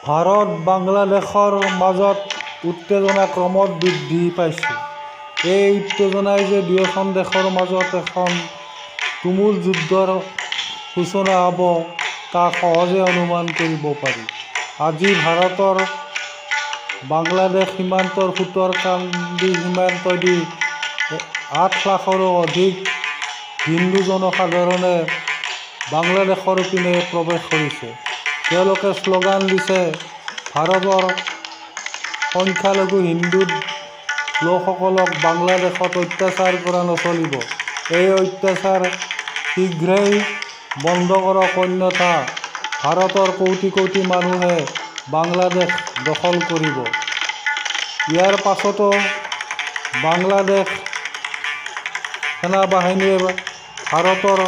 ভাৰত বাংলাদেশৰ মাজত উত্তেজনা ক্ৰমত বৃদ্ধি পাইছে। এই উত্তেজনাই যে দুয়োখন দেশৰ মাজত এখন তুমুল যুদ্ধৰ সূচনা হ'ব তাক সহজে অনুমান কৰিব পাৰি। আজি ভাৰতৰ বাংলাদেশ সীমান্তৰ সুতৰকান্দি সীমান্তদি ৮ লাখৰো অধিক হিন্দু জনসাধাৰণে বাংলাদেশৰ পিনে প্ৰৱেশ কৰিছে। তেওঁলোকে শ্লোগান দিছে, ভাৰতৰ সংখ্যালঘু হিন্দু লোকসকলক বাংলাদেশত অত্যাচাৰ কৰা নচলিব। এই অত্যাচাৰ শীঘ্ৰেই বন্ধ কৰক, অন্যথা ভাৰতৰ কোটি কোটি মানুহে বাংলাদেশ দখল কৰিব। ইয়াৰ পাছতো বাংলাদেশ সেনাবাহিনীয়ে ভাৰতৰ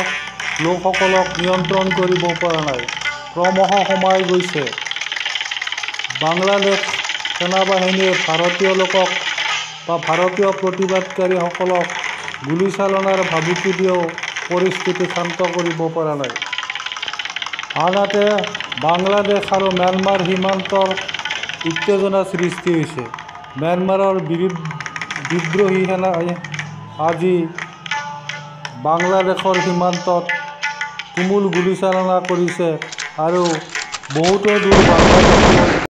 লোকসকলক নিয়ন্ত্ৰণ কৰিব পৰা নাই। ক্ৰমশ সোমাই গৈছে। বাংলাদেশ সেনাবাহিনীয়ে ভাৰতীয় লোকক বা ভাৰতীয় প্ৰতিবাদকাৰীসকলক গুলীচালনাৰ ভাবুকি দিও পৰিস্থিতি শান্ত কৰিব পৰা নাই। আনহাতে বাংলাদেশ আৰু ম্যানমাৰ সীমান্তৰ উত্তেজনা সৃষ্টি হৈছে। ম্যানমাৰৰ বিদ্ৰোহী সেনাই আজি বাংলাদেশৰ সীমান্তত তুমুল গুলীচালনা কৰিছে আৰু বহুতো দূৰ বাংলাদেশলৈ